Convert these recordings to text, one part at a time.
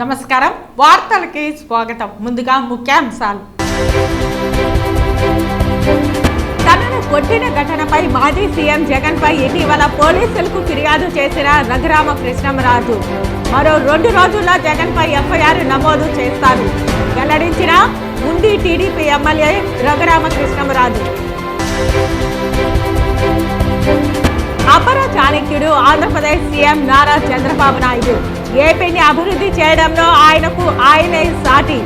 నమస్కారం వార్తలకి స్వాగతం. ముందుగా ముఖ్యాంశాలు. తనను కొట్టిన ఘటనపై మాజీ సీఎం జగన్ పై ఇటీవల పోలీసులకు ఫిర్యాదు చేసిన రఘురామకృష్ణంరాజు మరో 2 రోజుల్లో జగన్ పై ఎఫ్ఐఆర్ నమోదు చేస్తారు వెల్లడించిన ఉండి టీడీపీ ఎమ్మెల్యే రఘురామకృష్ణంరాజు. అపర చాణక్యుడు ఆంధ్రప్రదేశ్ సీఎం నారా చంద్రబాబు నాయుడు. ఏపీని అభివృద్ధి చేయడంలో ఆయనే సాటి.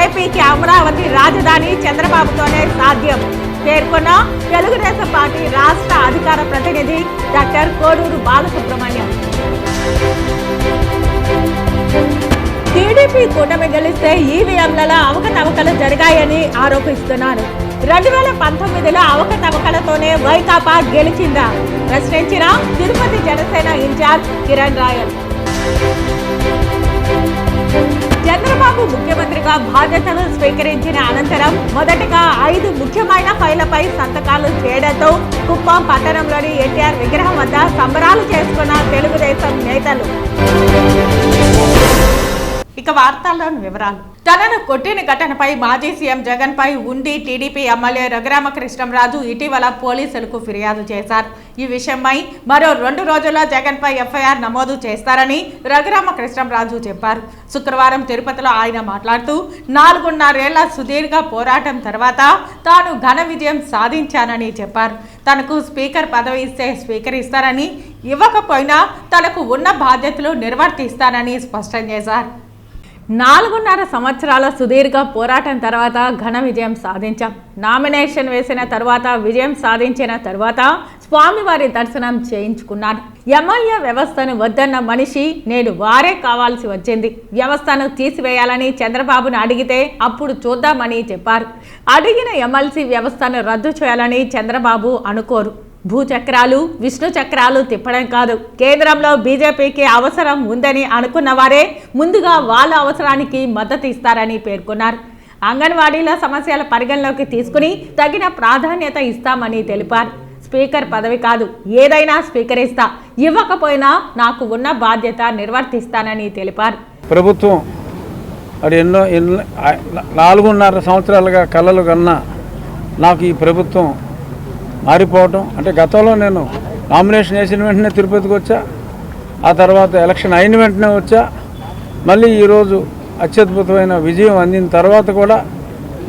ఏపీకి అమరావతి రాజధాని చంద్రబాబుతోనే సాధ్యం పేర్కొన్న తెలుగుదేశం పార్టీ రాష్ట్ర అధికార ప్రతినిధి డాక్టర్ కోడూరు బాలసుబ్రహ్మణ్యం. టీడీపీ కూటమి గెలిస్తే ఈవీఎంలలో అవకతవకలు జరిగాయని ఆరోపిస్తున్నారు. 2019లో అవకతవకలతోనే వైకాపా గెలిచిందా ప్రశ్నించిన తిరుపతి జనసేన ఇన్ఛార్జ్ కిరణ్ రాయల్. చంద్రబాబు ముఖ్యమంత్రిగా బాధ్యతలు స్వీకరించిన అనంతరం మొదటగా 5 ముఖ్యమైన ఫైళ్లపై సంతకాలు చేయడంతో కుప్పం పట్టణంలోని ఎన్టీఆర్ విగ్రహం వద్ద సంబరాలు చేసుకున్న తెలుగుదేశం నేతలు. ఇక వార్తల్లోని వివరాలు. తనను కొట్టిన ఘటనపై మాజీ సీఎం జగన్ పై ఉండి టీడీపీ ఎమ్మెల్యే రఘురామకృష్ణంరాజు ఇటీవల పోలీసులకు ఫిర్యాదు చేశారు. ఈ విషయమై మరో 2 రోజుల్లో జగన్ పై ఎఫ్ఐఆర్ నమోదు చేస్తారని రఘురామకృష్ణంరాజు చెప్పారు. శుక్రవారం తిరుపతిలో ఆయన మాట్లాడుతూ 4.5 ఏళ్ల సుదీర్ఘ పోరాటం తర్వాత తాను ఘన విజయం సాధించానని చెప్పారు. తనకు స్పీకర్ పదవి ఇస్తే స్వీకరిస్తారని, ఇవ్వకపోయినా తనకు ఉన్న బాధ్యతలు నిర్వర్తిస్తానని స్పష్టం చేశారు. 4.5 సంవత్సరాల సుదీర్ఘ పోరాటం తర్వాత ఘన విజయం సాధించాం. నామినేషన్ వేసిన తర్వాత విజయం సాధించిన తర్వాత స్వామివారి దర్శనం చేయించుకున్నాను. ఎమ్మెల్యే వ్యవస్థను వద్దన్న మనిషి నేను వారే కావాల్సి వచ్చింది. వ్యవస్థను తీసివేయాలని చంద్రబాబును అడిగితే అప్పుడు చూద్దామని చెప్పారు. అడిగిన ఎమ్మెల్సీ వ్యవస్థను రద్దు చేయాలని చంద్రబాబు అనుకోరు. భూచక్రాలు విష్ణు చక్రాలు తిప్పడం కాదు. కేంద్రంలో బీజేపీకి అవసరం ఉందని అనుకున్న వారే ముందుగా వాళ్ళ అవసరానికి మద్దతు ఇస్తారని పేర్కొన్నారు. అంగన్వాడీల సమస్యల పరిగణలోకి తీసుకుని తగిన ప్రాధాన్యత ఇస్తామని తెలిపారు. స్పీకర్ పదవి కాదు, ఏదైనా స్వీకరిస్తా, ఇవ్వకపోయినా నాకు ఉన్న బాధ్యత నిర్వర్తిస్తానని తెలిపారు. ప్రభుత్వం అది ఎన్నో 4.5 సంవత్సరాలుగా కలలు కన్నా నాకు ఈ ప్రభుత్వం మారిపోవటం అంటే, గతంలో నేను నామినేషన్ వేసిన వెంటనే తిరుపతికి వచ్చా, ఆ తర్వాత ఎలక్షన్ అయిన వెంటనే వచ్చా, మళ్ళీ ఈరోజు అత్యద్భుతమైన విజయం అందిన తర్వాత కూడా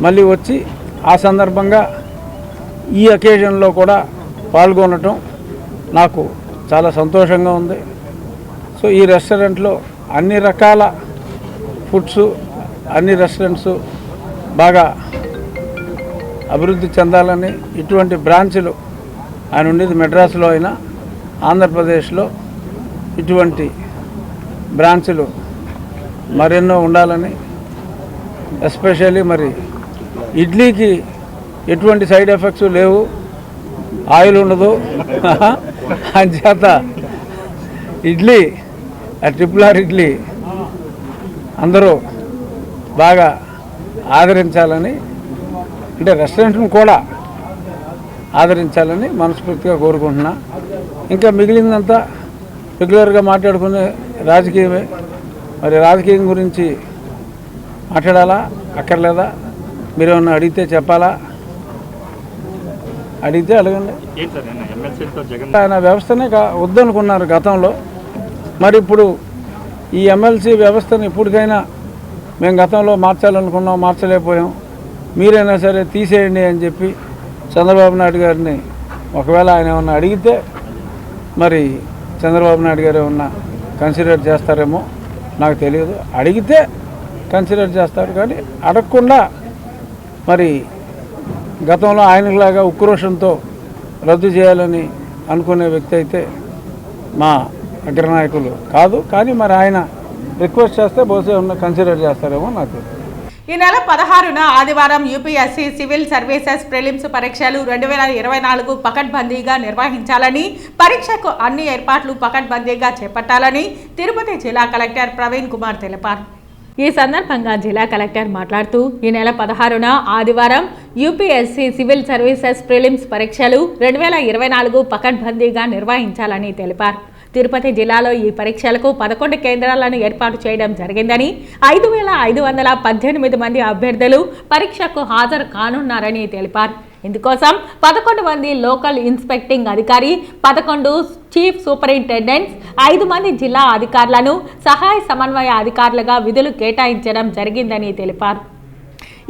మళ్ళీ వచ్చి ఆ సందర్భంగా ఈ అకేషన్లో కూడా పాల్గొనటం నాకు చాలా సంతోషంగా ఉంది. సో ఈ రెస్టారెంట్లో అన్ని రకాల ఫుడ్స్, అన్ని రెస్టారెంట్స్ బాగా అభివృద్ధి చెందాలని, ఇటువంటి బ్రాంచ్లు ఆయన ఉండేది మెడ్రాస్లో అయినా ఆంధ్రప్రదేశ్లో ఇటువంటి బ్రాంచ్లు మరెన్నో ఉండాలని, ఎస్పెషల్లీ మరి ఇడ్లీకి ఎటువంటి సైడ్ ఎఫెక్ట్స్ లేవు, ఆయిల్ ఉండదు, అంచేత ఇడ్లీ ట్రిపుల్ ఇడ్లీ అందరూ బాగా ఆదరించాలని, అంటే రెస్టారెంట్ను కూడా ఆదరించాలని మనస్ఫూర్తిగా కోరుకుంటున్నా. ఇంకా మిగిలిందంతా రెగ్యులర్గా మాట్లాడుకునే రాజకీయమే. మరి రాజకీయం గురించి మాట్లాడాలా అక్కర్లేదా? మీరేమన్నా అడిగితే చెప్పాలా? అడిగితే అడగండి. ఆయన వ్యవస్థనే వద్దనుకున్నారు గతంలో. మరి ఇప్పుడు ఈ ఎమ్మెల్సీ వ్యవస్థను ఇప్పటికైనా మేము గతంలో మార్చాలనుకున్నాం, మార్చలేకపోయాం, మీరైనా సరే తీసేయండి అని చెప్పి చంద్రబాబు నాయుడు గారిని ఒకవేళ ఆయన ఏమన్నా అడిగితే మరి చంద్రబాబు నాయుడు గారు ఏమన్నా కన్సిడర్ చేస్తారేమో నాకు తెలియదు. అడిగితే కన్సిడర్ చేస్తారు, కానీ అడగకుండా మరి గతంలో ఆయనలాగా ఉక్రోషంతో రద్దు చేయాలని అనుకునే వ్యక్తి అయితే మా అగ్రనాయకులు కాదు. కానీ మరి ఆయన రిక్వెస్ట్ చేస్తే బహుశా ఏమన్నా కన్సిడర్ చేస్తారేమో నాకు తెలియదు. ఈ నెల 16న ఆదివారం యూపీఎస్సీ సివిల్ సర్వీసెస్ ప్రిలిమ్స్ పరీక్షలు 2024 పకడ్బందీగా నిర్వహించాలని, పరీక్షకు అన్ని ఏర్పాట్లు పకడ్బందీగా చేపట్టాలని తిరుపతి జిల్లా కలెక్టర్ ప్రవీణ్ కుమార్ తెలిపారు. ఈ సందర్భంగా జిల్లా కలెక్టర్ మాట్లాడుతూ ఈ నెల 16న ఆదివారం యూపీఎస్సీ సివిల్ సర్వీసెస్ ప్రిలిమ్స్ పరీక్షలు 2024 పకడ్బందీగా నిర్వహించాలని తెలిపారు. తిరుపతి జిల్లాలో ఈ పరీక్షలకు 11 కేంద్రాలను ఏర్పాటు చేయడం జరిగిందని 5,518 మంది అభ్యర్థులు పరీక్షకు హాజరు కానున్నారని తెలిపారు. ఇందుకోసం 11 మంది లోకల్ ఇన్స్పెక్టింగ్ అధికారి, 11 చీఫ్ సూపరింటెండెంట్స్, 5 మంది జిల్లా అధికారులను సహాయ సమన్వయ అధికారులుగా విధులు కేటాయించడం జరిగిందని తెలిపారు.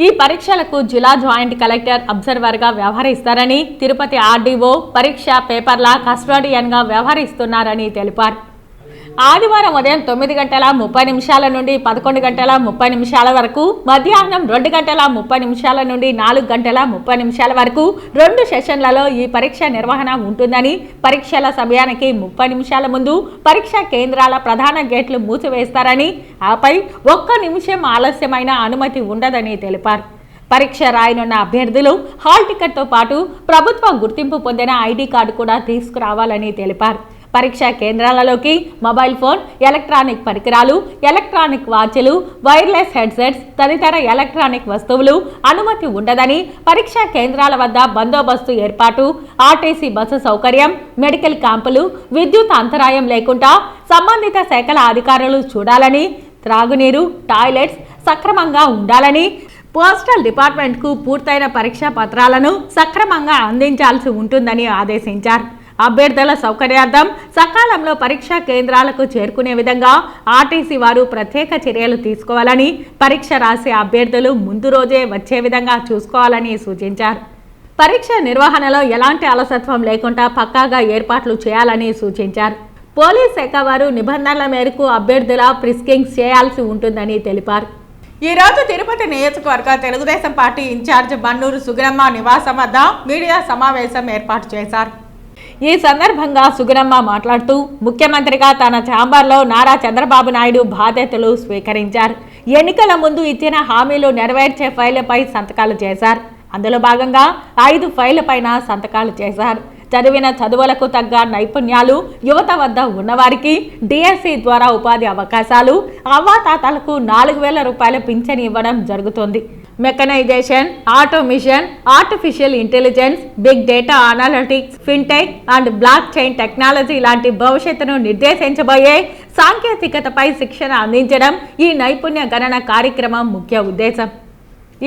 ఈ పరీక్షలకు జిల్లా జాయింట్ కలెక్టర్ అబ్జర్వర్గా వ్యవహరిస్తారని, తిరుపతి ఆర్డీఓ పరీక్ష పేపర్ల కస్టోడియన్గా వ్యవహరిస్తున్నారని తెలిపారు. ఆదివారం ఉదయం 9:30 నుండి 11:30 వరకు, మధ్యాహ్నం 2:30 నుండి 4:30 వరకు 2 సెషన్లలో ఈ పరీక్ష నిర్వహణ ఉంటుందని, పరీక్షల సమయానికి 30 నిమిషాల ముందు పరీక్షా కేంద్రాల ప్రధాన గేట్లు మూసివేస్తారని, ఆపై 1 నిమిషం ఆలస్యమైన అనుమతి ఉండదని తెలిపారు. పరీక్ష రాయనున్న అభ్యర్థులు హాల్ టికెట్తో పాటు ప్రభుత్వ గుర్తింపు పొందిన ఐడి కార్డు కూడా తీసుకురావాలని తెలిపారు. పరీక్షా కేంద్రాలలోకి మొబైల్ ఫోన్, ఎలక్ట్రానిక్ పరికరాలు, ఎలక్ట్రానిక్ వాచ్లు, వైర్లెస్ హెడ్సెట్స్ తదితర ఎలక్ట్రానిక్ వస్తువులు అనుమతి ఉండదని, పరీక్షా కేంద్రాల వద్ద బందోబస్తు ఏర్పాటు, ఆర్టీసీ బస్సు సౌకర్యం, మెడికల్ క్యాంపులు, విద్యుత్ అంతరాయం లేకుండా సంబంధిత శాఖల అధికారులు చూడాలని, త్రాగునీరు, టాయిలెట్స్ సక్రమంగా ఉండాలని, పోస్టల్ డిపార్ట్మెంట్కు పూర్తయిన పరీక్షా పత్రాలను సక్రమంగా అందించాల్సి ఉంటుందని ఆదేశించారు. అభ్యర్థుల సౌకర్యార్థం సకాలంలో పరీక్షా కేంద్రాలకు చేరుకునే విధంగా ఆర్టీసీ వారు ప్రత్యేక చర్యలు తీసుకోవాలని, పరీక్ష రాసే అభ్యర్థులు ముందు రోజే వచ్చే విధంగా చూసుకోవాలని సూచించారు. పరీక్ష నిర్వహణలో ఎలాంటి అలసత్వం లేకుండా పక్కాగా ఏర్పాట్లు చేయాలని సూచించారు. పోలీస్ శాఖ వారు నిబంధనల మేరకు అభ్యర్థుల ప్రిస్కింగ్ చేయాల్సి ఉంటుందని తెలిపారు. ఈ రోజు తిరుపతి నియోజకవర్గ తెలుగుదేశం పార్టీ ఇన్ఛార్జ్ బన్నూరు సుగుణమ్మ నివాసం వద్ద మీడియా సమావేశం ఏర్పాటు చేశారు. ఈ సందర్భంగా సుగుణమ్మ మాట్లాడుతూ, ముఖ్యమంత్రిగా తన ఛాంబర్లో నారా చంద్రబాబు నాయుడు బాధ్యతలు స్వీకరించారు. ఎన్నికల ముందు ఇచ్చిన హామీలు నెరవేర్చే ఫైళ్లపై సంతకాలు చేశారు. అందులో భాగంగా 5 ఫైళ్లపైన సంతకాలు చేశారు. చదివిన చదువులకు తగ్గ నైపుణ్యాలు యువత వద్ద ఉన్నవారికి డిఎస్సి ద్వారా ఉపాధి అవకాశాలు, అవ్వాతాతలకు 4,000 రూపాయల పింఛన్ ఇవ్వడం జరుగుతుంది. Mechanisation, automation, artificial intelligence, big data analytics, fintech and blockchain technology లాంటి భవిష్యత్తును నిర్దేశించబోయే సాంకేతికతపై శిక్షణ అందించడం ఈ నైపుణ్య గణన కార్యక్రమం ముఖ్య ఉద్దేశం.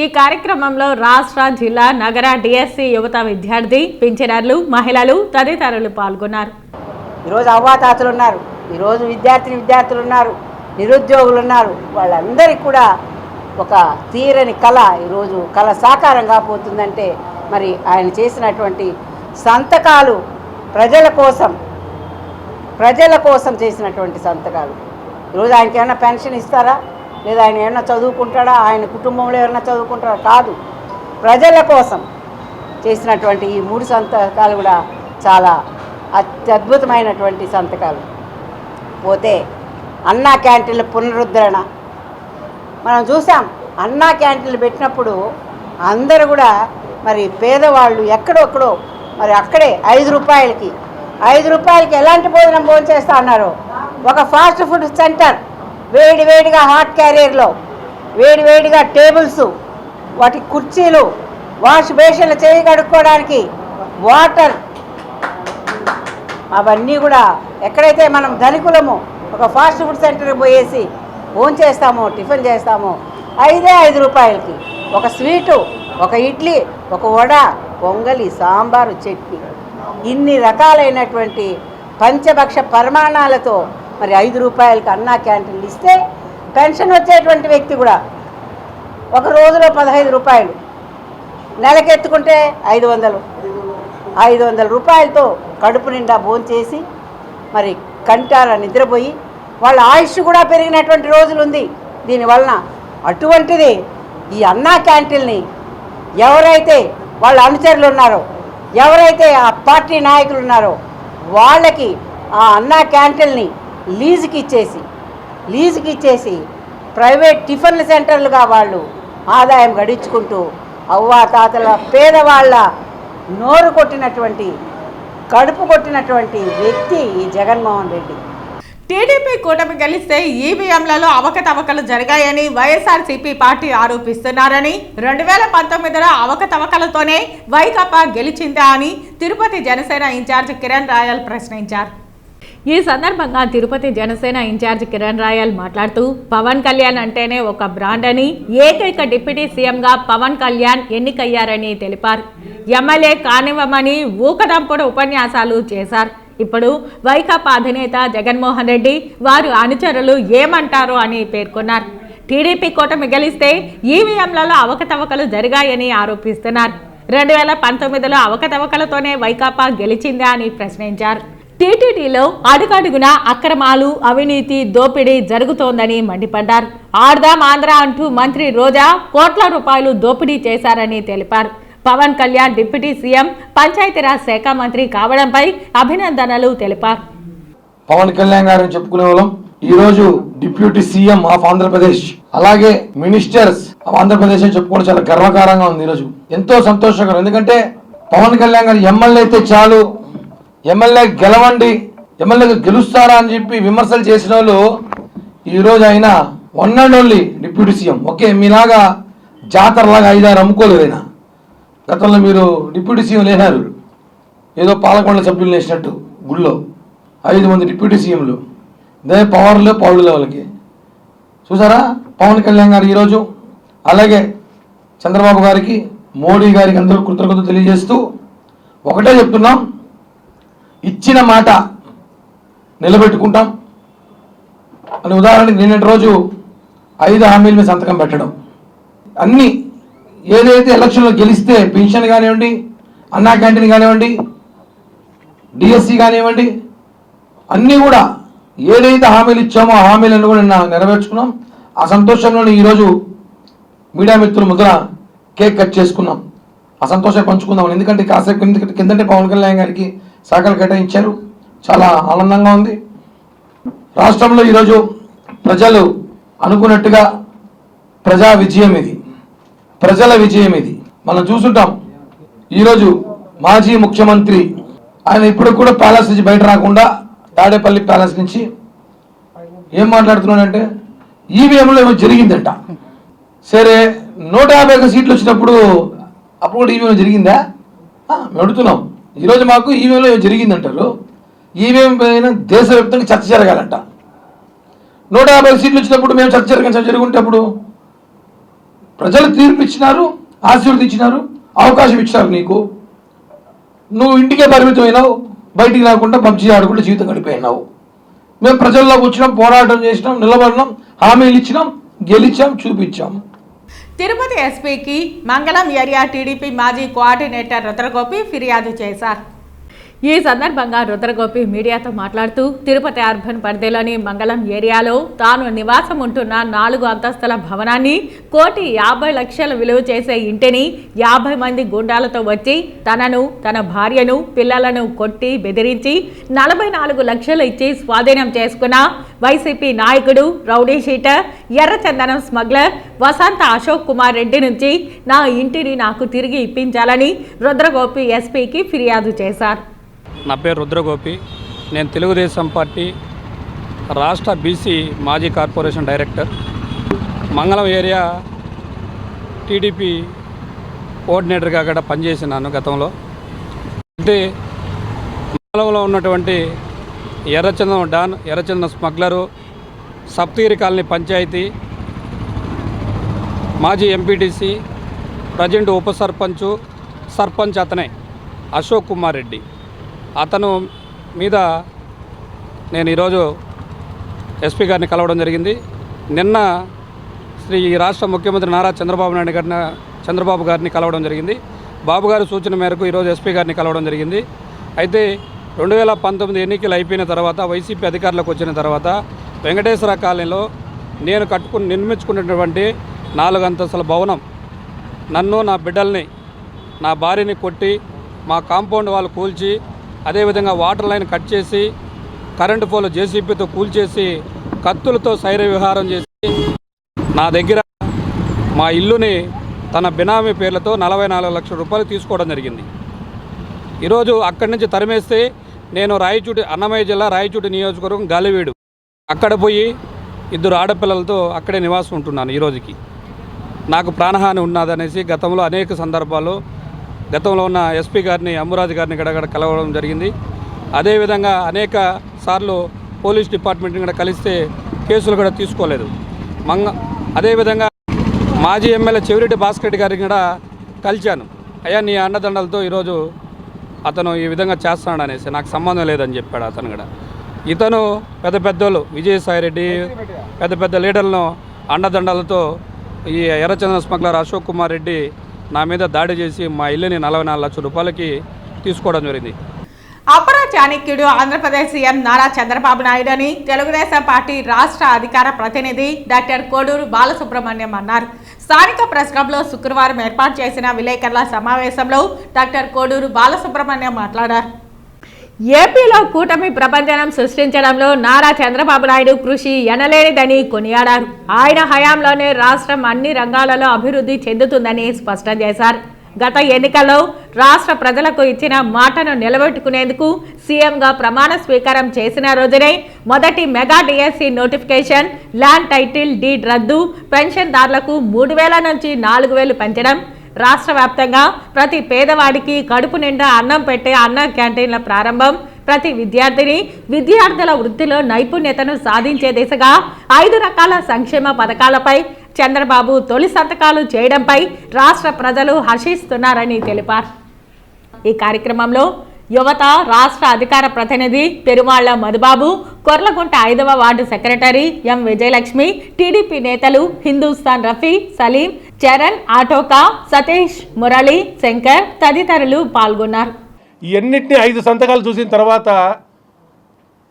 ఈ కార్యక్రమంలో రాష్ట్ర, జిల్లా, నగర డిఎస్సి యువత విద్యార్థి, పింఛనర్లు, మహిళలు తదితరులు పాల్గొన్నారు. ఈరోజు అవ్వాతాతలు ఉన్నారు, ఈరోజు విద్యార్థులు ఉన్నారు, నిరుద్యోగులు ఉన్నారు. వాళ్ళందరికీ కూడా ఒక తీరని కళ ఈరోజు కళ సాకారం కాబోతుందంటే మరి ఆయన చేసినటువంటి సంతకాలు ప్రజల కోసం చేసినటువంటి సంతకాలు. ఈరోజు ఆయనకి ఏమైనా పెన్షన్ ఇస్తారా, లేదా ఆయన ఏమైనా చదువుకుంటాడా, ఆయన కుటుంబంలో ఏమైనా చదువుకుంటారా? కాదు, ప్రజల కోసం చేసినటువంటి ఈ 3 సంతకాలు కూడా చాలా అత్యద్భుతమైనటువంటి సంతకాలు. పోతే అన్నా క్యాంటీన్ల పునరుద్ధరణ మనం చూసాం. అన్నా క్యాంటీన్లు పెట్టినప్పుడు అందరూ కూడా మరి పేదవాళ్ళు ఎక్కడొక్కడో మరి అక్కడే 5 రూపాయలకి ఎలాంటి భోజనం చేస్తా అన్నారు. ఒక ఫాస్ట్ ఫుడ్ సెంటర్, వేడివేడిగా హాట్ క్యారియర్లో వేడివేడిగా టేబుల్స్, వాటి కుర్చీలు, వాష్ బేషన్లు చేయి కడుక్కోవడానికి వాటర్, అవన్నీ కూడా ఎక్కడైతే మనం ధనికులము ఒక ఫాస్ట్ ఫుడ్ సెంటర్కి పోయేసి చేస్తామో టిఫిన్ చేస్తామో 5 రూపాయలకి ఒక స్వీటు, ఒక ఇడ్లీ, ఒక వడ, పొంగలి, సాంబారు, చట్నీ, ఇన్ని రకాలైనటువంటి పంచభక్ష పరిమాణాలతో మరి 5 రూపాయలకి అన్నా క్యాంటీన్లు ఇస్తే పెన్షన్ వచ్చేటువంటి వ్యక్తి కూడా ఒక రోజులో 15 రూపాయలు, నెలకెత్తుకుంటే 500 రూపాయలతో కడుపు నిండా భోంచేసి మరి కంటార నిద్రపోయి వాళ్ళ ఆయుష్ కూడా పెరిగినటువంటి రోజులు ఉంది దీనివలన. అటువంటిది ఈ అన్నా క్యాంటీన్ని ఎవరైతే వాళ్ళ అనుచరులు ఉన్నారో, ఎవరైతే ఆ పార్టీ నాయకులు ఉన్నారో వాళ్ళకి ఆ అన్నా క్యాంటీన్ని లీజుకి ఇచ్చేసి ప్రైవేట్ టిఫిన్ల సెంటర్లుగా వాళ్ళు ఆదాయం గడించుకుంటూ అవ్వాతాతల పేదవాళ్ళ నోరు కొట్టినటువంటి, కడుపు కొట్టినటువంటి వ్యక్తి ఈ జగన్మోహన్ రెడ్డి. టీడీపీ కూటమి గెలిస్తే ఈవీఎంలలో అవకతవకలు జరిగాయని వైఎస్ఆర్సీపీ పార్టీ ఆరోపిస్తున్నారని, 2019లో అవకతవకలతోనే వైకాపా గెలిచిందా అని తిరుపతి జనసేన ఇన్ఛార్జ్ కిరణ్ రాయల్ ప్రశ్నించారు. ఈ సందర్భంగా తిరుపతి జనసేన ఇన్ఛార్జ్ కిరణ్ రాయల్ మాట్లాడుతూ పవన్ కళ్యాణ్ అంటేనే ఒక బ్రాండ్ అని, ఏకైక డిప్యూటీ సీఎంగా పవన్ కళ్యాణ్ ఎన్నికయ్యారని తెలిపారు. ఎమ్మెల్యే కానివ్వమని ఊకదంపుడు ఉపన్యాసాలు చేశారు. ఇప్పుడు వైకాపా అధినేత జగన్మోహన్ రెడ్డి వారు అనుచరులు ఏమంటారో అని పేర్కొన్నారు. టీడీపీ కూటమి గెలిస్తే ఈవీఎంలలో అవకతవకలు జరిగాయని ఆరోపిస్తున్నారు. 2019లో అవకతవకలతోనే వైకాపా గెలిచిందా అని ప్రశ్నించారు. టీటీడీలో అడుగడుగున అక్రమాలు, అవినీతి, దోపిడీ జరుగుతోందని మండిపడ్డారు. ఆర్దాం ఆంధ్ర అంటూ మంత్రి రోజా కోట్ల రూపాయలు దోపిడీ చేశారని తెలిపారు. పవన్ కళ్యాణ్ డిప్యూటీ సీఎం, పంచాయతీరాజ్ శాఖ మంత్రి కావడంపై అభినందనలు తెలిపారు. పవన్ కళ్యాణ్ గారిని చెప్పుకునే వాళ్ళం ఈరోజు డిప్యూటీ సీఎం ఆఫ్ ఆంధ్రప్రదేశ్, అలాగే మినిస్టర్స్ ఆఫ్ ఆంధ్రప్రదేశ్ అని చెప్పుకోవడం చాలా గర్వకారంగా ఉంది. ఈరోజు ఎంతో సంతోషకరం. ఎందుకంటే పవన్ కళ్యాణ్ గారు ఎమ్మెల్యే అయితే చాలు, ఎమ్మెల్యే గెలవండి, ఎమ్మెల్యే గెలుస్తారా అని చెప్పి విమర్శలు చేసిన వాళ్ళు ఈరోజు ఆయన one and only deputy CM. Okay, మీలాగా జాతరలాగా 5-6 అమ్ముకోలేదు ఆయన. గతంలో మీరు డిప్యూటీ సీఎం లేనారు, ఏదో పాలకొండ సభ్యులు వేసినట్టు గుళ్ళో 5 మంది డిప్యూటీ సీఎంలు, ఇదే పవర్లో పౌరుల వాళ్ళకి చూసారా. పవన్ కళ్యాణ్ గారు ఈరోజు అలాగే చంద్రబాబు గారికి, మోడీ గారికి అందరూ కృతజ్ఞతలు తెలియజేస్తూ ఒకటే చెప్తున్నాం, ఇచ్చిన మాట నిలబెట్టుకుంటాం అని. ఉదాహరణకి నిన్నటి రోజు 5 హామీల మీద సంతకం పెట్టడం, అన్నీ ఏదైతే ఎలక్షన్లో గెలిస్తే పెన్షన్ కానివ్వండి, అన్నా క్యాంటీన్ కానివ్వండి, డిఎస్సి కానివ్వండి, అన్నీ కూడా ఏదైతే హామీలు ఇచ్చామో ఆ హామీలను కూడా నిన్న నెరవేర్చుకున్నాం. ఆ సంతోషంలోనే ఈరోజు మీడియా మిత్రులు ముద్ర కేక్ కట్ చేసుకున్నాం. ఆ సంతోషం పంచుకుందాం. ఎందుకంటే కాసేపు కిందంటే పవన్ కళ్యాణ్ గారికి శాఖలు కేటాయించారు, చాలా ఆనందంగా ఉంది. రాష్ట్రంలో ఈరోజు ప్రజలు అనుకున్నట్టుగా ప్రజా విజయం ఇది, ప్రజల విజయం ఇది. మనం చూసుంటాం. ఈరోజు మాజీ ముఖ్యమంత్రి ఆయన ఇప్పుడు కూడా ప్యాలెస్ నుంచి బయట రాకుండా తాడేపల్లి ప్యాలెస్ నుంచి ఏం మాట్లాడుతున్నాడంటే ఈవీఎంలో ఏమో జరిగిందంట. సరే 151 సీట్లు వచ్చినప్పుడు అప్పుడు కూడా ఈవీఎం జరిగిందా మేము అడుగుతున్నాం. ఈరోజు మాకు ఈవీఎంలో ఏమో జరిగిందంటారు. ఈవీఎం పైన దేశవ్యాప్తంగా చర్చ జరగాలంట. 150 సీట్లు వచ్చినప్పుడు మేము చర్చ జరుగుంటే అప్పుడు ప్రజలు తీర్పు ఇచ్చినారు, ఆశీర్వదించినారు, అవకాశం ఇచ్చినారు. నువ్వు ఇంటికే పరిమితమైనావు, బయటికి రాకుండా పబ్జీ ఆడుకుంటే జీవితం గడిపోయినావు. మేము ప్రజల్లోకి వచ్చినాం, పోరాటం చేసినాం, నిలబడినాం, హామీలు ఇచ్చినాం, గెలిచాం, చూపించాం. తిరుపతి ఎస్పీకి మంగళం ఏరియా టీడీపీ మాజీ కోఆర్డినేటర్ రుద్రగోపి ఫిర్యాదు చేశారు. ఈ సందర్భంగా రుద్రగోపి మీడియాతో మాట్లాడుతూ తిరుపతి అర్బన్ పరిధిలోని మంగళం ఏరియాలో తాను నివాసం ఉంటున్న 4 అంతస్తుల భవనాన్ని, 1,50,00,000 విలువ చేసే ఇంటిని 50 మంది గుండాలతో వచ్చి తనను, తన భార్యను, పిల్లలను కొట్టి బెదిరించి 44 లక్షలు ఇచ్చి స్వాధీనం చేసుకున్న వైసీపీ నాయకుడు, రౌడీ షీటర్, ఎర్రచందనం స్మగ్లర్ వసంత అశోక్ కుమార్ రెడ్డి నుంచి నా ఇంటిని నాకు తిరిగి ఇప్పించాలని రుద్రగోపి ఎస్పీకి ఫిర్యాదు చేశారు. నా పేరు రుద్రగోపి. నేను తెలుగుదేశం పార్టీ రాష్ట్ర బీసీ మాజీ కార్పొరేషన్ డైరెక్టర్. మంగళం ఏరియా టీడీపీ కోఆర్డినేటర్గా కూడా పనిచేసినాను గతంలో. అయితే మంగళంలో ఉన్నటువంటి ఎర్రచందనం స్మగ్లరు, సప్తగిరి కాలనీ పంచాయతీ మాజీ ఎంపీటీసీ, ప్రజెంట్ ఉప సర్పంచ్ అతనే అశోక్ కుమార్ రెడ్డి. అతను మీద నేను ఈరోజు ఎస్పీ గారిని కలవడం జరిగింది. నిన్న శ్రీ రాష్ట్ర ముఖ్యమంత్రి నారా చంద్రబాబు గారిని కలవడం జరిగింది. బాబు గారి సూచన మేరకు ఈరోజు ఎస్పీ గారిని కలవడం జరిగింది. అయితే 2019 ఎన్నికలు అయిపోయిన తర్వాత, వైసీపీ అధికారులకు వచ్చిన తర్వాత వెంకటేశ్వర కాలనీలో నేను నిర్మించుకున్నటువంటి 4 అంతస్తుల భవనం నన్ను, నా బిడ్డల్ని, నా భార్యని కొట్టి, మా కాంపౌండ్ వాళ్ళు కూల్చి, అదేవిధంగా వాటర్ లైన్ కట్ చేసి, కరెంటు పోలు జేసీబీతో కూల్చేసి, కత్తులతో శైర్య విహారం చేసి నా దగ్గర మా ఇల్లుని తన బినామీ పేర్లతో 44 లక్షల రూపాయలు తీసుకోవడం జరిగింది. ఈరోజు అక్కడి నుంచి తరిమేస్తే నేను అన్నమయ్య జిల్లా రాయచూటి నియోజకవర్గం గాలివీడు అక్కడ పోయి 2 ఆడపిల్లలతో అక్కడే నివాసం ఉంటున్నాను. ఈరోజుకి నాకు ప్రాణహాని ఉన్నదనేసి గతంలో అనేక సందర్భాల్లో గతంలో ఉన్న ఎస్పీ గారిని, అమ్మురాజు గారిని గడగడ కలవడం జరిగింది. అదేవిధంగా అనేక సార్లు పోలీస్ డిపార్ట్మెంట్ని కూడా కలిస్తే కేసులు కూడా తీసుకోలేదు. అదేవిధంగా మాజీ ఎమ్మెల్యే చెవిరెడ్డి భాస్కర్ రెడ్డి గారిని కూడా కలిశాను. అయ్యా నీ అండదండలతో ఈరోజు అతను ఈ విధంగా చేస్తున్నాడు అనేసి, నాకు సంబంధం లేదని చెప్పాడు అతను కూడా. ఇతను పెద్ద పెద్దోళ్ళు విజయసాయిరెడ్డి పెద్ద పెద్ద లీడర్లను అండదండలతో ఈ ఎర్రచందనం స్మగ్లర్ అశోక్ కుమార్ రెడ్డి నా మీద దాడి చేసి మా ఇల్లుని 44 లక్షల రూపాయలకి తీసుకోవడం జరిగింది. అపర చాణక్యుడు ఆంధ్రప్రదేశ్ సీఎం నారా చంద్రబాబు నాయుడు అని తెలుగుదేశం పార్టీ రాష్ట్ర అధికార ప్రతినిధి డాక్టర్ కోడూరు బాలసుబ్రహ్మణ్యం అన్నారు. స్థానిక ప్రెస్ క్లబ్లో శుక్రవారం ఏర్పాటు చేసిన విలేకరుల సమావేశంలో డాక్టర్ కోడూరు బాలసుబ్రహ్మణ్యం మాట్లాడారు. ఏపీలో కూటమి ప్రభంజనం సృష్టించడంలో నారా చంద్రబాబు నాయుడు కృషి ఎనలేనిదని కొనియాడారు. ఆయన హయాంలోనే రాష్ట్రం అన్ని రంగాలలో అభివృద్ధి చెందుతుందని స్పష్టం చేశారు. గత ఎన్నికల్లో రాష్ట్ర ప్రజలకు ఇచ్చిన మాటను నిలబెట్టుకునేందుకు సీఎంగా ప్రమాణ స్వీకారం చేసిన రోజునే మొదటి mega DSC notification, land title deed రద్దు, పెన్షన్దారులకు 3,000 నుంచి 4,000 పెంచడం, రాష్ట్ర వ్యాప్తంగా ప్రతి పేదవాడికి కడుపు నిండా అన్నం పెట్టే అన్న క్యాంటీన్ల ప్రారంభం, ప్రతి విద్యార్థుల వృత్తిలో నైపుణ్యతను సాధించే దిశగా 5 రకాల సంక్షేమ పథకాలపై చంద్రబాబు తొలి సంతకాలు చేయడంపై రాష్ట్ర ప్రజలు హర్షిస్తున్నారని తెలిపారు. ఈ కార్యక్రమంలో యువత రాష్ట్ర అధికార ప్రతినిధి పెరుమాళ్ల మధుబాబు, కొర్లగుంట 5వ ward secretary M Vijayalakshmi, TDP నేతలు హిందూస్థాన్ రఫీ, సలీం, చరణ్, ఆటోకా, సతీష్, మురళి, శంకర్ తదితరులు పాల్గొన్నారు. ఇవన్నిటినీ 5 సంతకాలు చూసిన తర్వాత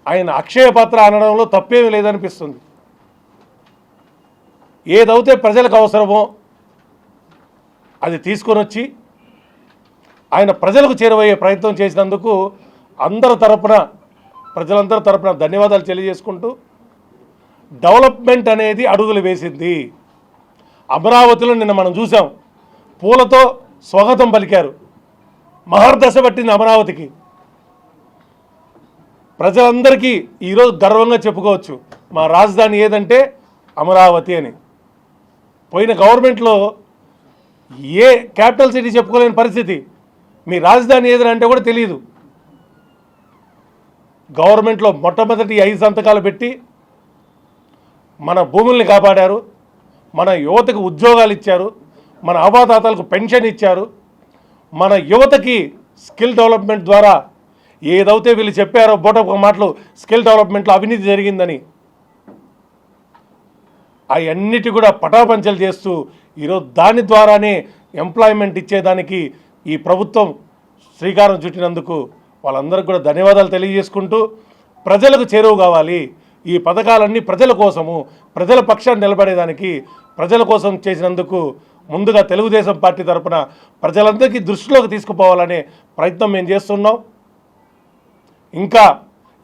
ఆయన అక్షయ పాత్ర అనడంలో తప్పేమీ లేదనిపిస్తుంది. ఏదైతే ప్రజలకు అవసరమో అది తీసుకొని వచ్చి ఆయన ప్రజలకు చేరువయ్యే ప్రయత్నం చేసినందుకు ప్రజలందరి తరపున ధన్యవాదాలు తెలియజేసుకుంటూ, డెవలప్మెంట్ అనేది అడుగులు వేసింది. అమరావతిలో నిన్న మనం చూసాం, పూలతో స్వాగతం పలికారు. మహర్దశ పట్టింది అమరావతికి. ప్రజలందరికీ ఈరోజు గర్వంగా చెప్పుకోవచ్చు, మా రాజధాని ఏదంటే అమరావతి అని. పోయిన గవర్నమెంట్లో ఏ క్యాపిటల్ సిటీ చెప్పుకోలేని పరిస్థితి. మీ రాజధాని ఏదని అంటే కూడా తెలియదు. గవర్నమెంట్లో మొట్టమొదటి 5 సంతకాలు పెట్టి మన భూముల్ని కాపాడారు, మన యువతకు ఉద్యోగాలు ఇచ్చారు, మన అవాతాతలకు పెన్షన్ ఇచ్చారు, మన యువతకి స్కిల్ డెవలప్మెంట్ ద్వారా ఏదైతే వీళ్ళు చెప్పారో బోటపు మాటలు స్కిల్ డెవలప్మెంట్లో అవినీతి జరిగిందని అవన్నిటి కూడా పటాపంచలు చేస్తూ ఈరోజు దాని ద్వారానే ఎంప్లాయ్మెంట్ ఇచ్చేదానికి ఈ ప్రభుత్వం శ్రీకారం చుట్టినందుకు వాళ్ళందరికీ కూడా ధన్యవాదాలు తెలియజేసుకుంటూ, ప్రజలకు చేరువ కావాలి, ఈ పథకాలన్నీ ప్రజల కోసము, ప్రజల పక్షాన్ని నిలబడేదానికి ప్రజల కోసం చేసినందుకు ముందుగా తెలుగుదేశం పార్టీ తరఫున ప్రజలందరికీ దృష్టిలోకి తీసుకుపోవాలనే ప్రయత్నం మేము చేస్తున్నాం. ఇంకా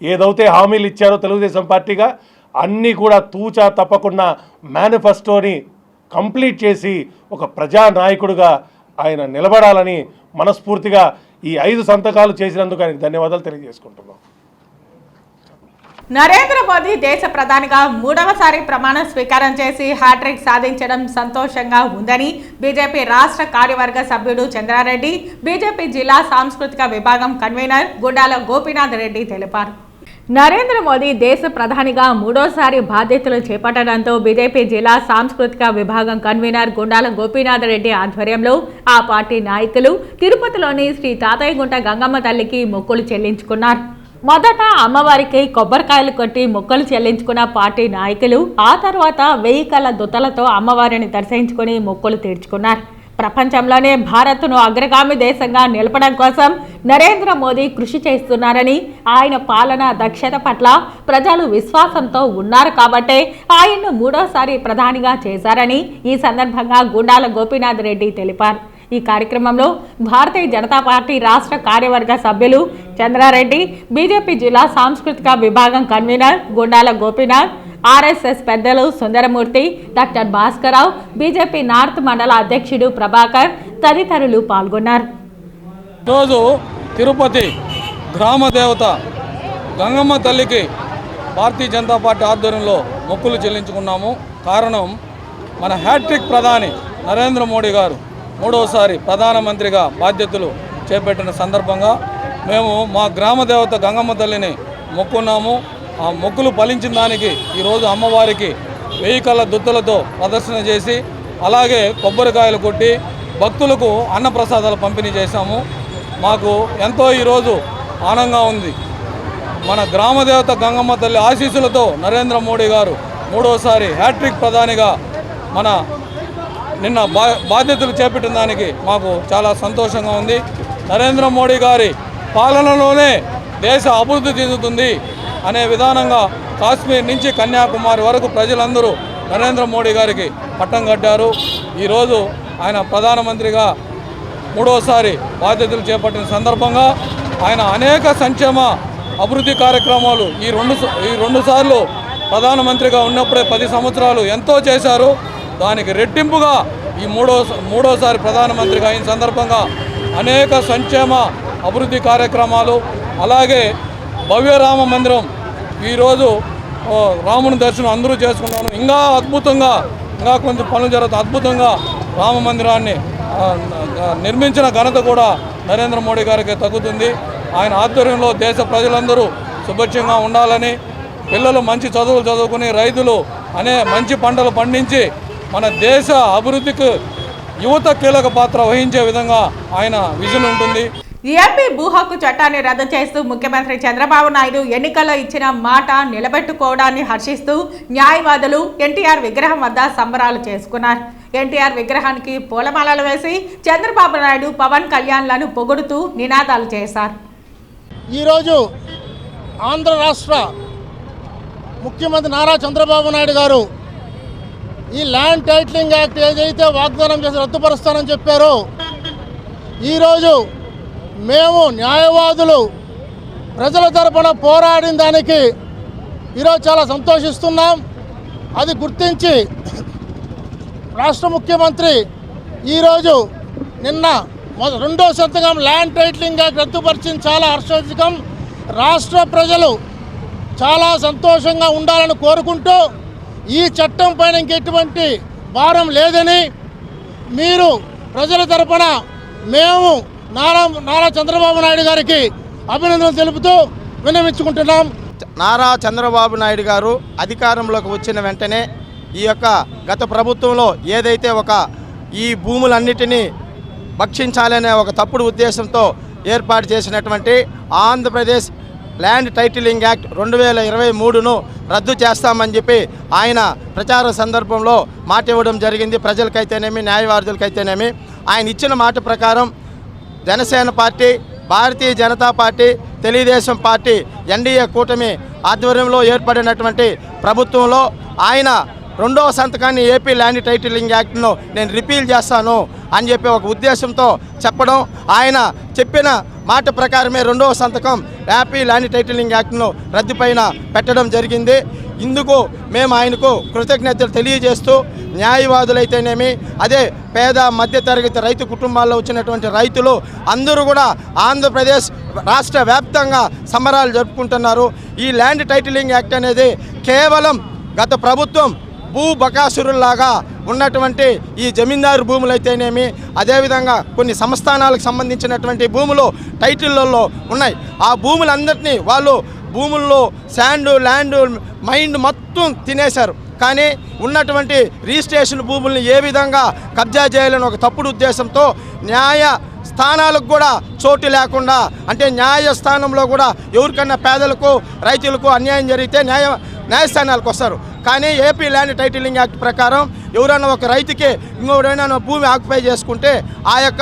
ఏదైతే హామీలు ఇచ్చారో తెలుగుదేశం పార్టీగా అన్నీ కూడా తూచా తప్పకుండా మేనిఫెస్టోని కంప్లీట్ చేసి ఒక ప్రజానాయకుడిగా ఆయన నిలబడాలని మనస్ఫూర్తిగా ఈ 5 సంతకాలు చేసినందుకు ఆయనకు ధన్యవాదాలు తెలియజేసుకుంటున్నాం. నరేంద్ర మోదీ దేశ ప్రధానిగా 3వసారి ప్రమాణ స్వీకారం చేసి హ్యాట్రిక్ సాధించడం సంతోషంగా ఉందని బీజేపీ రాష్ట్ర కార్యవర్గ సభ్యుడు చంద్రారెడ్డి, బీజేపీ జిల్లా సాంస్కృతిక విభాగం కన్వీనర్ గుండాల గోపీనాథ్ రెడ్డి తెలిపారు. నరేంద్ర మోదీ దేశ ప్రధానిగా 3వసారి బాధ్యతలు చేపట్టడంతో బీజేపీ జిల్లా సాంస్కృతిక విభాగం కన్వీనర్ గుండాల గోపీనాథ్ రెడ్డి ఆధ్వర్యంలో ఆ పార్టీ నాయకులు తిరుపతిలోని శ్రీ తాతయ్యగుంట గంగమ్మ తల్లికి మొక్కులు చెల్లించుకున్నారు. మొదట అమ్మవారికి కొబ్బరికాయలు కొట్టి మొక్కలు చెల్లించుకున్న పార్టీ నాయకులు ఆ తర్వాత 1000 కళ్ళ దుత్తలతో అమ్మవారిని దర్శించుకుని మొక్కులు తీర్చుకున్నారు. ప్రపంచంలోనే భారత్ను అగ్రగామి దేశంగా నిలపడం కోసం నరేంద్ర మోదీ కృషి చేస్తున్నారని, ఆయన పాలన దక్షత పట్ల ప్రజలు విశ్వాసంతో ఉన్నారు కాబట్టే ఆయన్ను 3వసారి ప్రధానిగా చేశారని ఈ సందర్భంగా గుండాల గోపీనాథ్ రెడ్డి తెలిపారు. ఈ కార్యక్రమంలో భారతీయ జనతా పార్టీ రాష్ట్ర కార్యవర్గ సభ్యులు చంద్రారెడ్డి, బీజేపీ జిల్లా సాంస్కృతిక విభాగం కన్వీనర్ గుండాల గోపీనాథ్, ఆర్ఎస్ఎస్ పెద్దలు Sundaramurthy, doctor Bhaskararao, BJP north మండల అధ్యక్షుడు ప్రభాకర్ తదితరులు పాల్గొన్నారు. ఈరోజు తిరుపతి గ్రామ దేవత గంగమ్మ తల్లికి భారతీయ జనతా పార్టీ ఆధ్వర్యంలో మొక్కులు చెల్లించుకున్నాము. కారణం మన హ్యాట్రిక్ ప్రధాని నరేంద్ర మోడీ గారు 3వసారి ప్రధానమంత్రిగా బాధ్యతలు చేపట్టిన సందర్భంగా మేము మా గ్రామ దేవత గంగమ్మ తల్లిని మొక్కున్నాము. ఆ మొక్కులు ఫలించిన దానికి ఈరోజు అమ్మవారికి 1000 కళ్ళ దుద్దలతో ప్రదర్శన చేసి అలాగే కొబ్బరికాయలు కొట్టి భక్తులకు అన్నప్రసాదాలు పంపిణీ చేశాము. మాకు ఎంతో ఈరోజు ఆనందంగా ఉంది. మన గ్రామదేవత గంగమ్మ తల్లి ఆశీస్సులతో నరేంద్ర మోడీ గారు 3వసారి హ్యాట్రిక్ ప్రధానిగా మన నిన్న బాధ్యతలు చేపట్టిన దానికి మాకు చాలా సంతోషంగా ఉంది. నరేంద్ర మోడీ గారి పాలనలోనే దేశ అభివృద్ధి చెందుతుంది అనే విధానంగా కాశ్మీర్ నుంచి కన్యాకుమారి వరకు ప్రజలందరూ నరేంద్ర మోడీ గారికి పట్టం కట్టారు. ఈరోజు ఆయన ప్రధానమంత్రిగా 3వసారి బాధ్యతలు చేపట్టిన సందర్భంగా ఆయన అనేక సంక్షేమ అభివృద్ధి కార్యక్రమాలు ఈ రెండు సార్లు ప్రధానమంత్రిగా ఉన్నప్పుడే 10 సంవత్సరాలు ఎంతో చేశారు. దానికి రెట్టింపుగా ఈ మూడోసారి ప్రధానమంత్రిగా అయిన సందర్భంగా అనేక సంక్షేమ అభివృద్ధి కార్యక్రమాలు అలాగే భవ్యరామ మందిరం ఈరోజు రాముని దర్శనం అందరూ చేసుకున్నాను. ఇంకా అద్భుతంగా ఇంకా కొంచెం పనులు జరుగుతాయి. అద్భుతంగా రామ మందిరాన్ని నిర్మించిన ఘనత కూడా నరేంద్ర మోడీ గారికి తగ్గుతుంది. ఆయన ఆధ్వర్యంలో దేశ ప్రజలందరూ సుభిక్షంగా ఉండాలని పిల్లలు మంచి చదువులు చదువుకుని రైతులు మంచి పంటలు పండించి మన దేశ అభివృద్ధికి యువత కీలక పాత్ర వహించే విధంగా ఆయన విజన్ ఉంటుంది. ఏపీ భూ హక్కు చట్టాన్ని రద్దు చేస్తూ ముఖ్యమంత్రి చంద్రబాబు నాయుడు ఎన్నికల్లో ఇచ్చిన మాట నిలబెట్టుకోవడాన్ని హర్షిస్తూ న్యాయవాదులు ఎన్టీఆర్ విగ్రహం వద్ద సంబరాలు చేసుకున్నారు. ఎన్టీఆర్ విగ్రహానికి పూలమాలలు వేసి చంద్రబాబు నాయుడు పవన్ కళ్యాణ్లను పొగుడుతూ నినాదాలు చేశారు. ఈరోజు ఆంధ్ర రాష్ట్ర ముఖ్యమంత్రి నారా చంద్రబాబు నాయుడు గారు ఈ ల్యాండ్ టైటిలింగ్ యాక్ట్ ఏదైతే వాగ్దానం చేసి రద్దుపరుస్తానని చెప్పారో ఈరోజు మేము న్యాయవాదులు ప్రజల తరపున పోరాడిన దానికి ఈరోజు చాలా సంతోషిస్తున్నాం. అది గుర్తించి రాష్ట్ర ముఖ్యమంత్రి ఈరోజు నిన్న 2వ సంతకం ల్యాండ్ టైటిలింగ్ యాక్ట్ రద్దుపరిచింది చాలా హర్షోద్గం. రాష్ట్ర ప్రజలు చాలా సంతోషంగా ఉండాలని కోరుకుంటూ ఈ చట్టం పైన ఇంకెటువంటి భారం లేదని మీరు ప్రజల తరపున మేము నారా చంద్రబాబు నాయుడు గారికి అభినందనలు తెలుపుతూ విన్నవించుకుంటున్నాం. నారా చంద్రబాబు నాయుడు గారు అధికారంలోకి వచ్చిన వెంటనే ఈ యొక్క గత ప్రభుత్వంలో ఏదైతే ఈ భూములన్నిటినీ భక్షించాలనే ఒక తప్పుడు ఉద్దేశంతో ఏర్పాటు చేసినటువంటి ఆంధ్రప్రదేశ్ ల్యాండ్ టైటిలింగ్ యాక్ట్ 2023ను రద్దు చేస్తామని చెప్పి ఆయన ప్రచార సందర్భంలో మాట ఇవ్వడం జరిగింది. ప్రజలకైతేనేమి న్యాయవాదులకైతేనేమి ఆయన ఇచ్చిన మాట ప్రకారం Janasena party, Bharatiya Janata party, Telugu Desam party NDA కూటమి ఆధ్వర్యంలో ఏర్పడినటువంటి ప్రభుత్వంలో ఆయన 2వ సంతకాన్ని ఏపీ ల్యాండ్ టైటిలింగ్ యాక్ట్ను నేను రిపీల్ చేస్తాను అని చెప్పి ఒక ఉద్దేశంతో చెప్పడం, ఆయన చెప్పిన మాట ప్రకారమే 2వ సంతకం ఏపీ ల్యాండ్ టైటిలింగ్ యాక్ట్ను రద్దుపైన పెట్టడం జరిగింది. ఇందుకు మేము ఆయనకు కృతజ్ఞతలు తెలియజేస్తూ న్యాయవాదులైతేనేమి అదే పేద మధ్యతరగతి రైతు కుటుంబాల్లో వచ్చినటువంటి రైతులు అందరూ కూడా ఆంధ్రప్రదేశ్ రాష్ట్ర వ్యాప్తంగా సంబరాలు జరుపుకుంటున్నారు. ఈ ల్యాండ్ టైటిలింగ్ యాక్ట్ అనేది కేవలం గత ప్రభుత్వం భూ బకాసురుల్లాగా ఉన్నటువంటి ఈ జమీందారు భూములైతేనేమి అదేవిధంగా కొన్ని సంస్థానాలకు సంబంధించినటువంటి భూములు టైటిళ్లలో ఉన్నాయి. ఆ భూములందరినీ వాళ్ళు భూముల్లో శాండ్, ల్యాండ్, మైండ్ మొత్తం తినేశారు. కానీ ఉన్నటువంటి రిజిస్ట్రేషన్ భూముల్ని ఏ విధంగా కబ్జా చేయాలని ఒక తప్పుడు ఉద్దేశంతో న్యాయ స్థానాలకు కూడా చోటు లేకుండా, అంటే న్యాయస్థానంలో కూడా ఎవరికన్నా పేదలకు రైతులకు అన్యాయం జరిగితే న్యాయస్థానాలకు వస్తారు. కానీ ఏపీ ల్యాండ్ టైటిలింగ్ యాక్ట్ ప్రకారం ఎవరైనా ఒక రైతుకి ఇంకొకరైనా భూమి ఆక్యుపై చేసుకుంటే ఆ యొక్క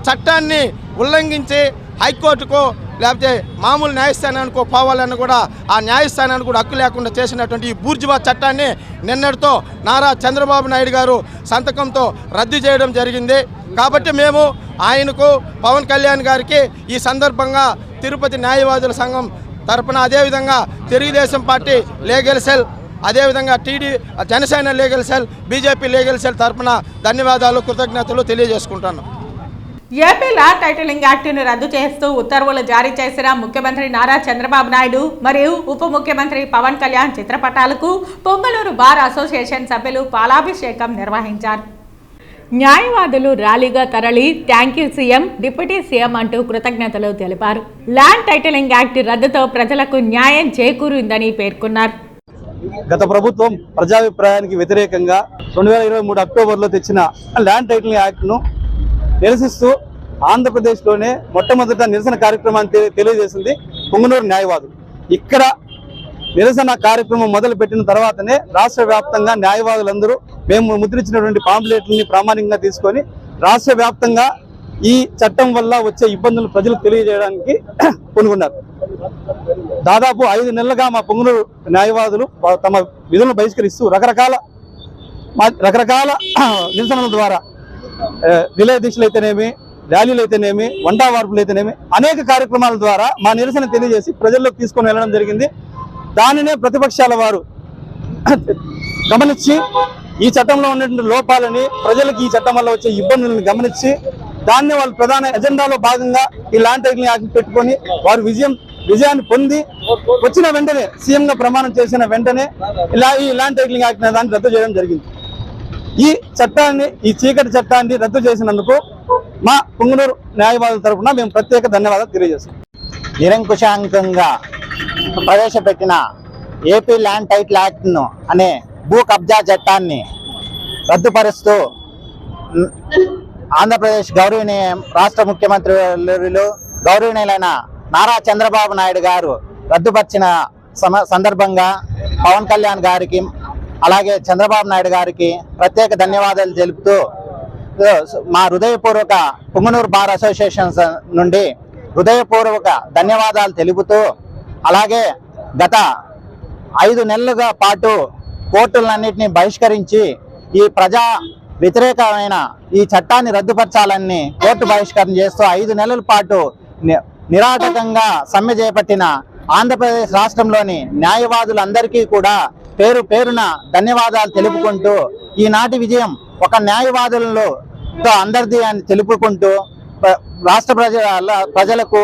చట్టాన్ని ఉల్లంఘించి హైకోర్టుకో లేకపోతే మామూలు న్యాయస్థానానికో పోవాలని కూడా ఆ న్యాయస్థానానికి కూడా హక్కు లేకుండా చేసినటువంటి ఈ బూర్జువా చట్టాన్ని నిన్నటితో నారా చంద్రబాబు నాయుడు గారు సంతకంతో రద్దు చేయడం జరిగింది. కాబట్టి మేము ఆయనకు పవన్ కళ్యాణ్ గారికి ఈ సందర్భంగా తిరుపతి న్యాయవాదుల సంఘం తరపున అదేవిధంగా తెలుగుదేశం పార్టీ లీగల్ సెల్ అదేవిధంగా Janasena legal cell BJP legal cell తరపున ధన్యవాదాలు కృతజ్ఞతలు తెలియజేసుకుంటాను. ఏపీ ల్యాండ్ టైటిలింగ్ యాక్ట్ను రద్దు చేస్తూ ఉత్తర్వులు జారీ చేసిన ముఖ్యమంత్రి నారా చంద్రబాబు నాయుడు మరియు ఉప ముఖ్యమంత్రి పవన్ కళ్యాణ్ చిత్రపటాలకు పొంగలూరు బార్ అసోసియేషన్ సభ్యులు పాలాభిషేకం నిర్వహించారు. న్యాయవాదులు ర్యాలీగా తరలి thank you CM, deputy CM అంటూ కృతజ్ఞతలు తెలిపారు. ల్యాండ్ టైటిలింగ్ యాక్ట్ రద్దుతో ప్రజలకు న్యాయం చేకూరిందని పేర్కొన్నారు. గత ప్రభుత్వం ప్రజాభిప్రాయానికి వ్యతిరేకంగా 2023 అక్టోబర్లో తెచ్చిన ల్యాండ్ టైటిలింగ్ యాక్ట్ను నిరసిస్తూ ఆంధ్రప్రదేశ్లోనే మొట్టమొదట నిరసన కార్యక్రమాన్ని తెలియజేసింది పుంగనూరు న్యాయవాదులు. ఇక్కడ నిరసన కార్యక్రమం మొదలు పెట్టిన తర్వాతనే రాష్ట్ర వ్యాప్తంగా న్యాయవాదులందరూ మేము ముద్రించినటువంటి పాంప్లెట్లని ప్రామాణికంగా తీసుకొని రాష్ట్ర వ్యాప్తంగా ఈ చట్టం వల్ల వచ్చే ఇబ్బందులు ప్రజలకు తెలియజేయడానికి పూనుకున్నారు. దాదాపు 5 నెలలుగా మా పుంగనూరు న్యాయవాదులు తమ విధులను బహిష్కరిస్తూ రకరకాల నిరసనల ద్వారా రిలే దీక్షలు అయితేనేమి, ర్యాలీలు అయితేనేమి, వంటా వార్పులు అయితేనేమి అనేక కార్యక్రమాల ద్వారా మా నిరసన తెలియజేసి ప్రజల్లోకి తీసుకొని వెళ్ళడం జరిగింది. దానినే ప్రతిపక్షాల వారు గమనించి ఈ చట్టంలో ఉన్నటువంటి లోపాలని, ప్రజలకు ఈ చట్టం వల్ల వచ్చే ఇబ్బందులను గమనించి దాన్ని వాళ్ళు ప్రధాన ఎజెండాలో భాగంగా ఈ ల్యాండ్ టైటిలింగ్ యాక్ట్ పెట్టుకొని వారు విజయాన్ని పొంది వచ్చిన వెంటనే సీఎంగా ప్రమాణం చేసిన వెంటనే ఈ ల్యాండ్ టైటిలింగ్ యాక్ట్ దాన్ని రద్దు చేయడం జరిగింది. ఈ చట్టాన్ని, ఈ చీకటి చట్టాన్ని రద్దు చేసినందుకు మా పుంగనూరు న్యాయవాదుల తరఫున మేము ప్రత్యేక ధన్యవాదాలు తెలియజేస్తాం. నిరంకుశాంకంగా ప్రవేశపెట్టిన ఏపీ ల్యాండ్ టైటిల్ యాక్ట్ను అనే భూ కబ్జా చట్టాన్ని రద్దుపరుస్తూ ఆంధ్రప్రదేశ్ గౌరవనీయ రాష్ట్ర ముఖ్యమంత్రి గౌరవనీయులైన నారా చంద్రబాబు నాయుడు గారు రద్దుపరిచిన సందర్భంగా పవన్ కళ్యాణ్ గారికి అలాగే చంద్రబాబు నాయుడు గారికి ప్రత్యేక ధన్యవాదాలు తెలుపుతూ మా హృదయపూర్వక పుంగనూరు బార్ అసోసియేషన్ నుండి హృదయపూర్వక ధన్యవాదాలు తెలుపుతూ అలాగే గత 5 నెలలుగా పాటు కోర్టులన్నింటినీ బహిష్కరించి ఈ ప్రజా వ్యతిరేకమైన ఈ చట్టాన్ని రద్దుపరచాలని కోర్టు బహిష్కరణ చేస్తూ 5 నెలల పాటు నిరాటకంగా సమ్మె చేపట్టిన ఆంధ్రప్రదేశ్ రాష్ట్రంలోని న్యాయవాదులందరికీ కూడా పేరు పేరున ధన్యవాదాలు తెలుపుకుంటూ ఈనాటి విజయం ఒక న్యాయవాదులలో అందరిది అని తెలుపుకుంటూ రాష్ట్ర ప్రజలకు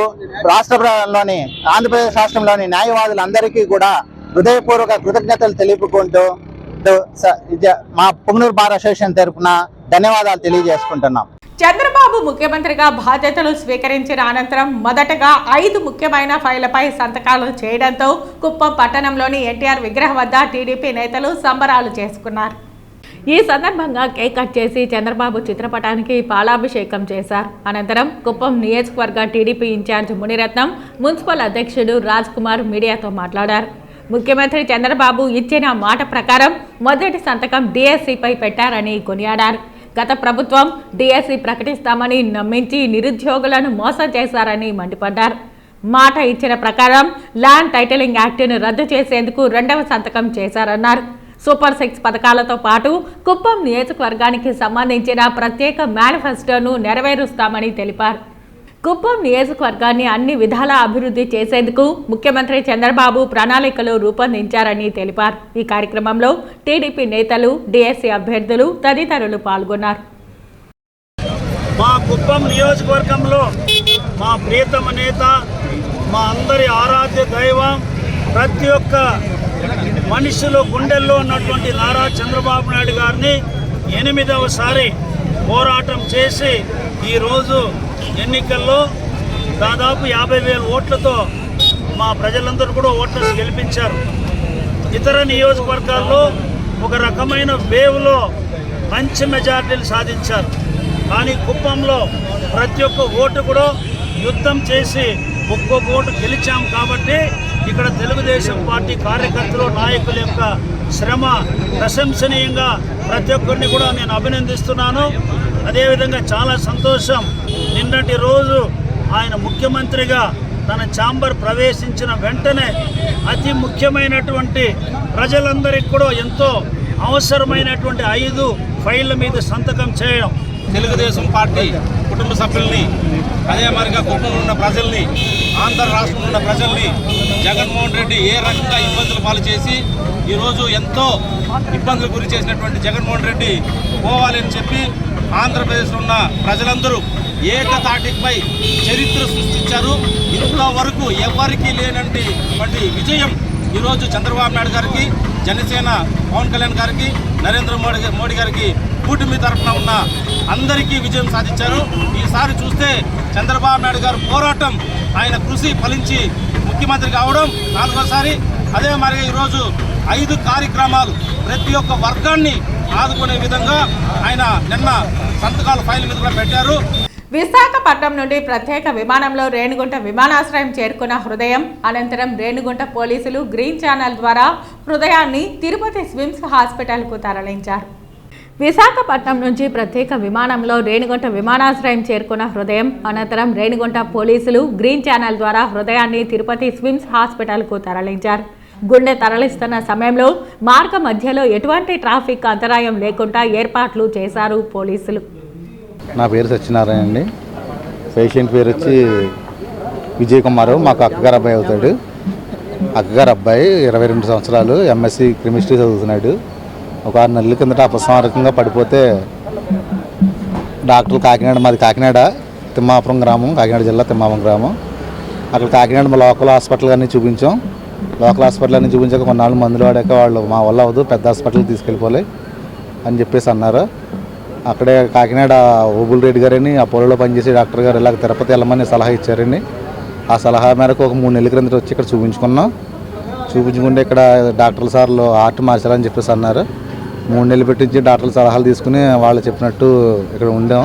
రాష్ట్రంలోని ఆంధ్రప్రదేశ్ రాష్ట్రంలోని న్యాయవాదులందరికీ కూడా హృదయపూర్వక కృతజ్ఞతలు తెలుపుకుంటూ మా పుంగనూరు బార్ అసోసియేషన్ తరఫున ధన్యవాదాలు తెలియజేసుకుంటున్నాం. చంద్రబాబు ముఖ్యమంత్రిగా బాధ్యతలు స్వీకరించిన అనంతరం మొదటగా 5 ముఖ్యమైన ఫైళ్లపై సంతకాలు చేయడంతో కుప్పం పట్టణంలోని ఎన్టీఆర్ విగ్రహం వద్ద టీడీపీ నేతలు సంబరాలు చేసుకున్నారు. ఈ సందర్భంగా కేక్ కట్ చేసి చంద్రబాబు చిత్రపటానికి పాలాభిషేకం చేశారు. అనంతరం కుప్పం నియోజకవర్గ టీడీపీ ఇన్ఛార్జ్ మునిరత్నం, మున్సిపల్ అధ్యక్షుడు రాజ్ కుమార్ మీడియాతో మాట్లాడారు. ముఖ్యమంత్రి చంద్రబాబు ఇచ్చిన మాట ప్రకారం మొదటి సంతకం డిఎస్సిపై పెట్టారని కొనియాడారు. గత ప్రభుత్వం డిఎస్సి ప్రకటిస్తామని నమ్మించి నిరుద్యోగులను మోసం చేశారని మండిపడ్డారు. మాట ఇచ్చిన ప్రకారం ల్యాండ్ టైటిలింగ్ యాక్ట్ను రద్దు చేసేందుకు 2వ సంతకం చేశారన్నారు. సూపర్ 6 పథకాలతో పాటు కుప్పం నియోజకవర్గానికి సంబంధించిన ప్రత్యేక మేనిఫెస్టోను నెరవేరుస్తామని తెలిపారు. కుప్పం నియోజకవర్గాన్ని అన్ని విధాలా అభివృద్ధి చేసేందుకు ముఖ్యమంత్రి చంద్రబాబు ప్రణాళికలు రూపొందించారని తెలిపారు. ఈ కార్యక్రమంలో టీడీపీ నేతలు, డిఎస్సి అభ్యర్థులు తదితరులు పాల్గొన్నారు. మా కుప్పం నియోజకవర్గంలో మా ప్రియతమ నేత, మా అందరి ఆరాధ్య దైవం, ప్రతి ఒక్క మనుషులు గుండెల్లో ఉన్నటువంటి నారా చంద్రబాబు నాయుడు గారిని 8వసారి పోరాటం చేసి ఈరోజు ఎన్నికల్లో దాదాపు 50,000 ఓట్లతో మా ప్రజలందరూ కూడా ఓట్లను గెలిపించారు. ఇతర నియోజకవర్గాల్లో ఒక రకమైన వేవ్లో మంచి మెజార్టీలు సాధించారు. కానీ కుప్పంలో ప్రతి ఒక్క ఓటు కూడా యుద్ధం చేసి ఒక్కొక్క ఓటు గెలిచాం. కాబట్టి ఇక్కడ తెలుగుదేశం పార్టీ కార్యకర్తలు, నాయకుల యొక్క శ్రమ ప్రశంసనీయంగా ప్రతి ఒక్కరిని కూడా నేను అభినందిస్తున్నాను. అదేవిధంగా చాలా సంతోషం, నిన్నటి రోజు ఆయన ముఖ్యమంత్రిగా తన ఛాంబర్ ప్రవేశించిన వెంటనే అతి ముఖ్యమైనటువంటి ప్రజలందరికీ కూడా ఎంతో అవసరమైనటువంటి 5 ఫైళ్ళ మీద సంతకం చేయడం. తెలుగుదేశం పార్టీ కుటుంబ సభ్యుల్ని, అదే మరిగా కుటుంబంలో ఉన్న ప్రజల్ని, ఆంధ్ర రాష్ట్రంలో ఉన్న ప్రజల్ని జగన్మోహన్ రెడ్డి ఏ రకంగా ఇబ్బందులు పాలు చేసి ఈరోజు ఎంతో ఇబ్బందులు గురి చేసినటువంటి జగన్మోహన్ రెడ్డి పోవాలని చెప్పి ఆంధ్రప్రదేశ్లో ఉన్న ప్రజలందరూ ఏకతాటిపై చరిత్ర సృష్టించారు. ఇంతవరకు ఎవరికీ లేనటువంటి విజయం ఈరోజు చంద్రబాబు నాయుడు గారికి, జనసేన పవన్ కళ్యాణ్ గారికి, నరేంద్ర మోడీ గారికి కూటమి తరఫున ఉన్న అందరికీ విజయం సాధించారు. ఈసారి చూస్తే చంద్రబాబు నాయుడు గారు పోరాటం, ఆయన కృషి ఫలించి ముఖ్యమంత్రి కావడం 4వసారి. అదే మరి ఈరోజు 5 కార్యక్రమాలు ప్రతి ఒక్క వర్గాన్ని ఆదుకునే విధంగా ఆయన నిన్న సంతకాలు ఫైల్ మీద కూడా పెట్టారు. విశాఖపట్నం నుండి ప్రత్యేక విమానంలో రేణిగుంట విమానాశ్రయం చేరుకున్న హృదయం అనంతరం రేణిగుంట పోలీసులు గ్రీన్ ఛానల్ ద్వారా హృదయాన్ని తిరుపతి స్విమ్స్ హాస్పిటల్కు తరలించారు. విశాఖపట్నం నుంచి ప్రత్యేక విమానంలో రేణిగుంట విమానాశ్రయం చేరుకున్న హృదయం అనంతరం రేణిగుంట పోలీసులు గ్రీన్ ఛానల్ ద్వారా హృదయాన్ని తిరుపతి స్విమ్స్ హాస్పిటల్కు తరలించారు. గుండె తరలిస్తున్న సమయంలో మార్గ మధ్యలో ఎటువంటి ట్రాఫిక్ అంతరాయం లేకుండా ఏర్పాట్లు చేశారు పోలీసులు. నా పేరు సత్యనారాయణ అండి. పేషెంట్ పేరు వచ్చి విజయ్ కుమార్. మాకు అక్కగారు అబ్బాయి అవుతాడు. అక్కగారు అబ్బాయి 22 సంవత్సరాలు, ఎంఎస్సి కెమిస్ట్రీ చదువుతున్నాడు. ఒక 6 నెలల కిందట అపస్మారకంగా పడిపోతే డాక్టర్లు మాది కాకినాడ తిమ్మాపురం గ్రామం, కాకినాడ జిల్లా తిమ్మాపురం గ్రామం. అక్కడ కాకినాడ లోకల్ హాస్పిటల్ అన్నీ చూపించాం. లోకల్ హాస్పిటల్ అన్నీ చూపించాక కొన్నాళ్ళు మందులు వాడాక వాళ్ళు మా వల్ల అవ్వదు, పెద్ద హాస్పిటల్కి తీసుకెళ్ళిపోలే అని చెప్పేసి అన్నారు. అక్కడే కాకినాడ ఓబుల్ రెడ్డి గారని అపోలోలో పనిచేసే డాక్టర్ గారు ఇలాగ తిరుపతి వెళ్ళమని సలహా ఇచ్చారండి. ఆ సలహా మేరకు ఒక 3 నెలల క్రిందట వచ్చి ఇక్కడ చూపించుకుంటే ఇక్కడ డాక్టర్ల సార్లు హార్ట్ మార్చాలని చెప్పేసి అన్నారు. 3 నెలలు పెట్టించి డాక్టర్ల సలహాలు తీసుకుని వాళ్ళు చెప్పినట్టు ఇక్కడ ఉండాం.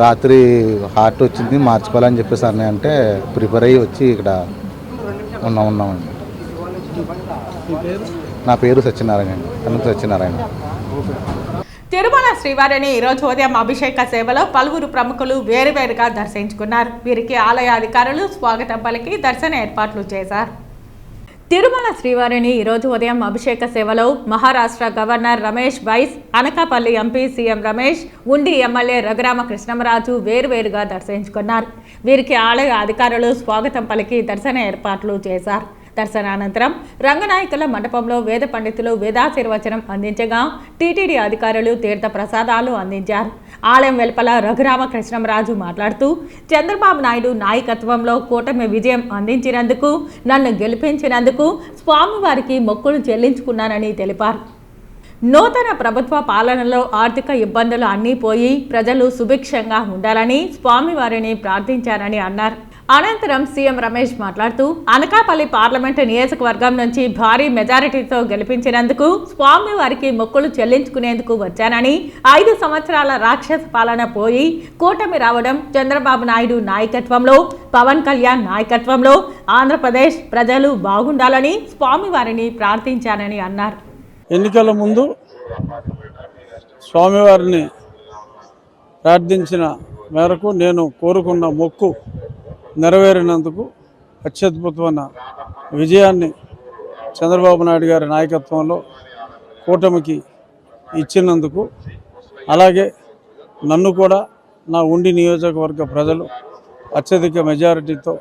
రాత్రి హార్ట్ వచ్చింది, మార్చుకోవాలని చెప్పేసి అన్నీ అంటే ప్రిపేర్ అయ్యి వచ్చి ఇక్కడ ఉన్నామండి. నా పేరు సత్యనారాయణ అండి, కనుక సత్యనారాయణ. తిరుమల శ్రీవారిని ఈరోజు ఉదయం అభిషేక సేవలో పలువురు ప్రముఖులు వేరువేరుగా దర్శించుకున్నారు. వీరికి ఆలయ అధికారులు స్వాగతం పలికి దర్శన ఏర్పాట్లు చేశారు. తిరుమల శ్రీవారిని ఈరోజు ఉదయం అభిషేక సేవలో Maharashtra governor Ramesh Bais, Anakapalli MP CM Ramesh, Undi MLA Raghuramakrishnaraju వేరువేరుగా దర్శించుకున్నారు. వీరికి ఆలయ అధికారులు స్వాగతం పలికి దర్శన ఏర్పాట్లు చేశారు. దర్శనానంతరం రంగనాయకుల మండపంలో వేద పండితులు వేదాశీర్వచనం అందించగా టీటీడీ అధికారులు తీర్థ ప్రసాదాలు అందించారు. ఆలయం వెలుపల రఘురామకృష్ణరాజు మాట్లాడుతూ చంద్రబాబు నాయుడు నాయకత్వంలో కూటమి విజయం అందించినందుకు, నన్ను గెలిపించినందుకు స్వామివారికి మొక్కులు చెల్లించుకున్నానని తెలిపారు. నూతన ప్రభుత్వ పాలనలో ఆర్థిక ఇబ్బందులు అన్నీ పోయి ప్రజలు సుభిక్షంగా ఉండాలని స్వామివారిని ప్రార్థించారని అన్నారు. అనంతరం సీఎం రమేష్ మాట్లాడుతూ అనకాపల్లి పార్లమెంటు నియోజకవర్గం నుంచి భారీ మెజారిటీతో గెలిపించినందుకు స్వామివారికి మొక్కులు చెల్లించుకునేందుకు వచ్చానని, 5 సంవత్సరాల రాక్షస పాలన పోయి కూటమి రావడం, చంద్రబాబు నాయుడు నాయకత్వంలో, పవన్ కళ్యాణ్ నాయకత్వంలో ఆంధ్రప్రదేశ్ ప్రజలు బాగుండాలని స్వామివారిని ప్రార్థించానని అన్నారు. ఎన్నికల ముందు స్వామివారిని ప్రార్థించిన మేరకు నేను కోరుకున్న మొక్కు నెరవేరినందుకు అత్యద్భుతమైన విజయాన్ని చంద్రబాబు నాయుడు గారి నాయకత్వంలో కూటమికి ఇచ్చినందుకు, అలాగే నన్ను కూడా నా ఉండి నియోజకవర్గ ప్రజలు అత్యధిక మెజారిటీతో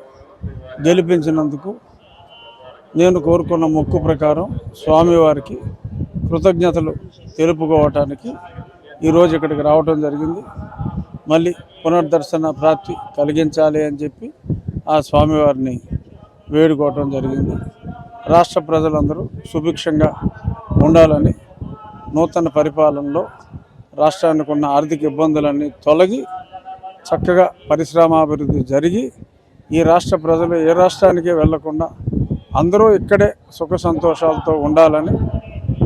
గెలిపించినందుకు నేను కోరుకున్న మొక్కు ప్రకారం స్వామివారికి కృతజ్ఞతలు తెలుపుకోవటానికి ఈరోజు ఇక్కడికి రావటం జరిగింది. మళ్ళీ పునర్దర్శన ప్రాప్తి కలిగించాలి అని చెప్పి ఆ స్వామివారిని వేడుకోవటం జరిగింది. రాష్ట్ర ప్రజలందరూ సుభిక్షంగా ఉండాలని, నూతన పరిపాలనలో రాష్ట్రానికి ఉన్న ఆర్థిక ఇబ్బందులన్నీ తొలగి చక్కగా పరిశ్రమాభివృద్ధి జరిగి ఈ రాష్ట్ర ప్రజలు ఏ రాష్ట్రానికి వెళ్లకుండా అందరూ ఇక్కడే సుఖ సంతోషాలతో ఉండాలని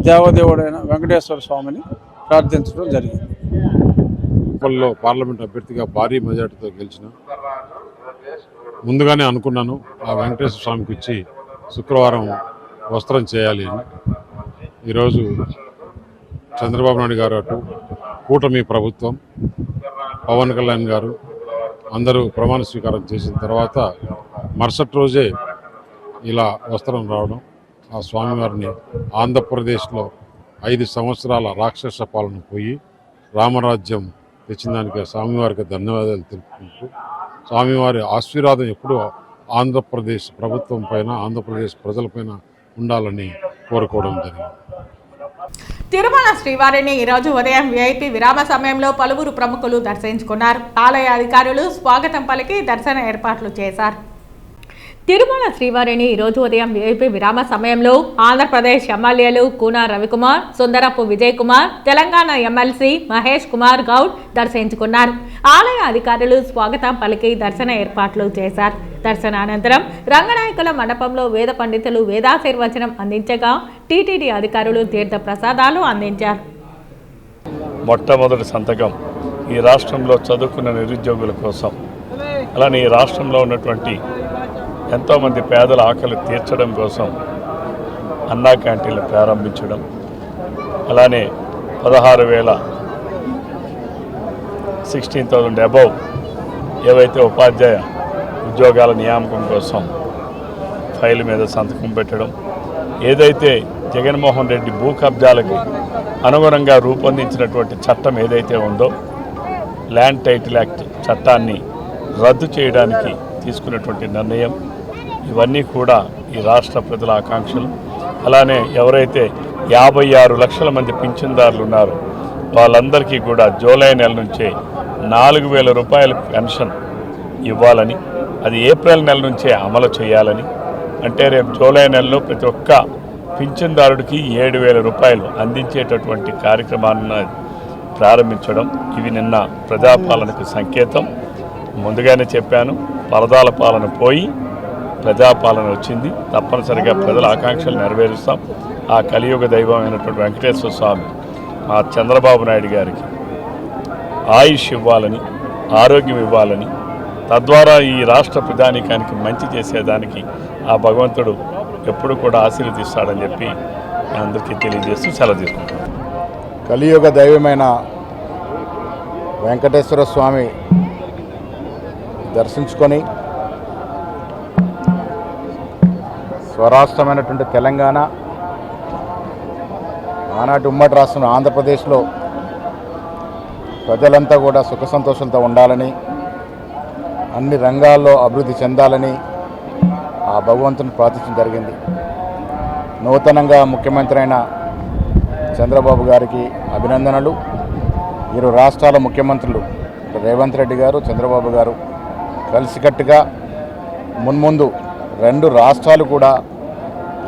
దేవదేవుడైన వెంకటేశ్వర స్వామిని ప్రార్థించడం జరిగింది. పార్లమెంట్ అభ్యర్థిగా భారీ మెజార్టీతో గెలిచిన ముందుగానే అనుకున్నాను ఆ వెంకటేశ్వర స్వామికి ఇచ్చి శుక్రవారం వస్త్రం చేయాలి అని. ఈరోజు చంద్రబాబు నాయుడు గారు అటు కూటమి ప్రభుత్వం, పవన్ కళ్యాణ్ గారు అందరూ ప్రమాణ స్వీకారం చేసిన తర్వాత మరుసటి రోజే ఇలా వస్త్రం రావడం, ఆ స్వామివారిని ఆంధ్రప్రదేశ్లో 5 సంవత్సరాల రాక్షస పాలన పోయి రామరాజ్యం తెచ్చిన దానికి స్వామివారికి ధన్యవాదాలు తెలుపుకుంటూ, స్వామివారి ఆశీర్వాదం ఎప్పుడూ ఆంధ్రప్రదేశ్ ప్రభుత్వం పైన, ఆంధ్రప్రదేశ్ ప్రజలపైన ఉండాలని కోరుకోవడం జరిగింది. తిరుమల శ్రీవారిని ఈరోజు ఉదయం విఐపి విరామ సమయంలో పలువురు ప్రముఖులు దర్శించుకున్నారు. ఆలయ అధికారులు స్వాగతం పలికి దర్శన ఏర్పాట్లు చేశారు. తిరుమల శ్రీవారిని ఈరోజు ఉదయం విఐపి విరామ సమయంలో ఆంధ్రప్రదేశ్ ఎమ్మెల్యేలు కూన రవికుమార్, సుందరపు విజయ్ కుమార్, తెలంగాణ ఎమ్మెల్సీ మహేష్ కుమార్ గౌడ్ దర్శించుకున్నారు. ఆలయ అధికారులు స్వాగతం పలికి దర్శన ఏర్పాట్లు చేశారు. దర్శనానంతరం రంగనాయకుల మండపంలో వేద పండితులు వేదాశీర్వచనం అందించగా టీటీడీ అధికారులు తీర్థ ప్రసాదాలు అందించారు. మొట్టమొదటి సంతకం ఈ రాష్ట్రంలో చదువుకున్న నిరుద్యోగుల కోసం, అలానే ఈ రాష్ట్రంలో ఉన్నటువంటి ఎంతోమంది పేదల ఆకలి తీర్చడం కోసం అన్నా క్యాంటీన్లు ప్రారంభించడం, అలానే 16,000 అబౌవ్ ఏవైతే ఉపాధ్యాయ ఉద్యోగాల నియామకం కోసం ఫైల్ మీద సంతకం పెట్టడం, ఏదైతే జగన్మోహన్ రెడ్డి భూ కబ్జాలకు అనుగుణంగా రూపొందించినటువంటి చట్టం ఏదైతే ఉందో ల్యాండ్ టైటిల్ యాక్ట్ చట్టాన్ని రద్దు చేయడానికి తీసుకున్నటువంటి నిర్ణయం, ఇవన్నీ కూడా ఈ రాష్ట్ర ప్రజల ఆకాంక్షలు. అలానే ఎవరైతే 56 లక్షల మంది పింఛన్దారులు ఉన్నారో వాళ్ళందరికీ కూడా జూలై నెల నుంచే 4,000 రూపాయల పెన్షన్ ఇవ్వాలని, అది ఏప్రిల్ నెల నుంచే అమలు చేయాలని, అంటే రేపు జూలై నెలలో ప్రతి ఒక్క పింఛన్దారుడికి 7,000 రూపాయలు అందించేటటువంటి కార్యక్రమాన్ని ప్రారంభించడం, ఇవి నిన్న ప్రజాపాలనకు సంకేతం. ముందుగానే చెప్పాను, పరదాల పాలన పోయి ప్రజాపాలన వచ్చింది. తప్పనిసరిగా ప్రజల ఆకాంక్షలు నెరవేరుస్తాం. ఆ కలియుగ దైవం అయినటువంటి వెంకటేశ్వర స్వామి మా చంద్రబాబు నాయుడు గారికి ఆయుష్ ఇవ్వాలని, ఆరోగ్యం ఇవ్వాలని, తద్వారా ఈ రాష్ట్ర ప్రజానీకానికి మంచి చేసేదానికి ఆ భగవంతుడు ఎప్పుడు కూడా ఆశీర్వదిస్తాడని చెప్పి అందరికీ తెలియజేస్తూ సెలవు తీసుకుంటాం. కలియుగ దైవమైన వెంకటేశ్వర స్వామి దర్శించుకొని స్వరాష్ట్రమైనటువంటి తెలంగాణ, ఆనాటి ఉమ్మడి రాష్ట్రం ఆంధ్రప్రదేశ్లో ప్రజలంతా కూడా సుఖ సంతోషంతో ఉండాలని, అన్ని రంగాల్లో అభివృద్ధి చెందాలని ఆ భగవంతుని ప్రార్థించడం జరిగింది. నూతనంగా ముఖ్యమంత్రి అయిన చంద్రబాబు గారికి అభినందనలు. ఇరు రాష్ట్రాల ముఖ్యమంత్రులు రేవంత్ రెడ్డి గారు, చంద్రబాబు గారు కలిసికట్టుగా మున్ముందు 2 రాష్ట్రాలు కూడా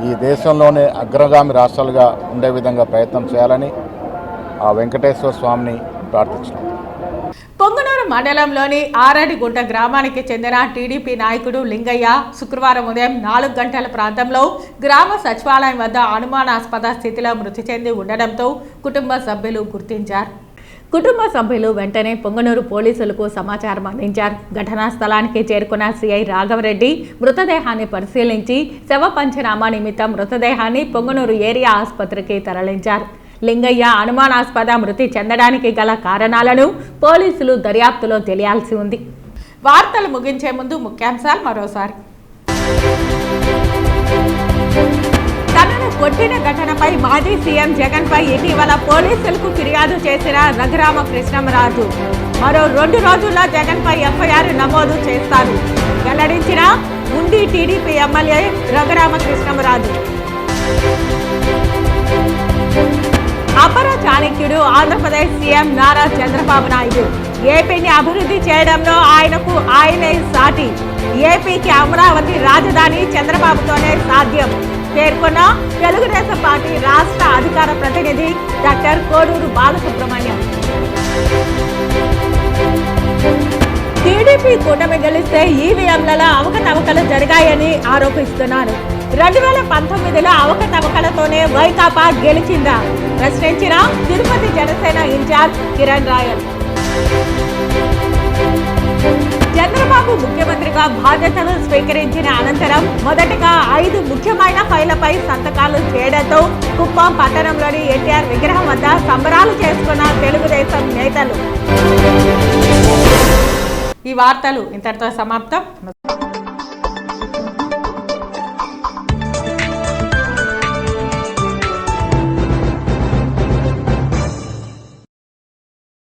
ఈ దేశంలోనే అగ్రగామి రాష్ట్రాలుగా ఉండే విధంగా ప్రయత్నం చేయాలని ఆ వెంకటేశ్వర స్వామిని ప్రార్థించారు. పొంగనూరు మండలంలోని ఆరడిగుంట గ్రామానికి చెందిన టీడీపీ నాయకుడు లింగయ్య శుక్రవారం ఉదయం 4 గంటల ప్రాంతంలో గ్రామ సచివాలయం వద్ద అనుమానాస్పద స్థితిలో మృతి చెంది ఉండడంతో కుటుంబ సభ్యులు గుర్తించారు. కుటుంబ సభ్యులు వెంటనే పొంగనూరు పోలీసులకు సమాచారం అందించారు. ఘటనా స్థలానికి చేరుకున్న సిఐ రాఘవరెడ్డి మృతదేహాన్ని పరిశీలించి శవ పంచనామా నిమిత్తం మృతదేహాన్ని పొంగనూరు ఏరియా ఆసుపత్రికి తరలించారు. లింగయ్య అనుమానాస్పద మృతి చెందడానికి గల కారణాలను పోలీసులు దర్యాప్తులో తెలియాల్సి ఉంది. వార్తలు ముగించే ముందు ముఖ్యాంశాలు మరోసారి. తనను కొట్టిన ఘటనపై మాజీ సీఎం జగన్ పై ఇటీవల పోలీసులకు ఫిర్యాదు చేసిన రఘురామకృష్ణంరాజు మరో 2 రోజుల్లో జగన్ పై ఎఫ్ఐఆర్ నమోదు చేస్తారు వెల్లడించిన ఉండి టీడీపీ ఎమ్మెల్యే రఘురామకృష్ణంరాజు. అపర చాణక్యుడు ఆంధ్రప్రదేశ్ సీఎం నారా చంద్రబాబు నాయుడు. ఏపీని అభివృద్ధి చేయడంలో ఆయనకు ఆయనే సాటి. ఏపీకి అమరావతి రాజధాని చంద్రబాబుతోనే సాధ్యం పేర్కొన్న తెలుగుదేశం పార్టీ రాష్ట్ర అధికార ప్రతినిధి డాక్టర్ కోడూరు బాలసుబ్రహ్మణ్యం. టీడీపీ కూటమి గెలిస్తే ఈవీఎంలలో అవకతవకలు జరిగాయని ఆరోపిస్తున్నారు. 2019లో అవకతవకలతోనే వైకాపా గెలిచిందా ప్రశ్నించిన తిరుపతి జనసేన ఇన్ఛార్జ్ కిరణ్ రాయల్. చంద్రబాబు ముఖ్యమంత్రిగా బాధ్యతలు స్వీకరించిన అనంతరం మొదటగా 5 ముఖ్యమైన ఫైళ్లపై సంతకాలు చేయడంతో కుప్పం పట్టణంలోని ఎన్టీఆర్ విగ్రహం వద్ద సంబరాలు చేసుకున్న తెలుగుదేశం నేతలు. ఈ వార్తలు ఇంతటితో సమాప్తం.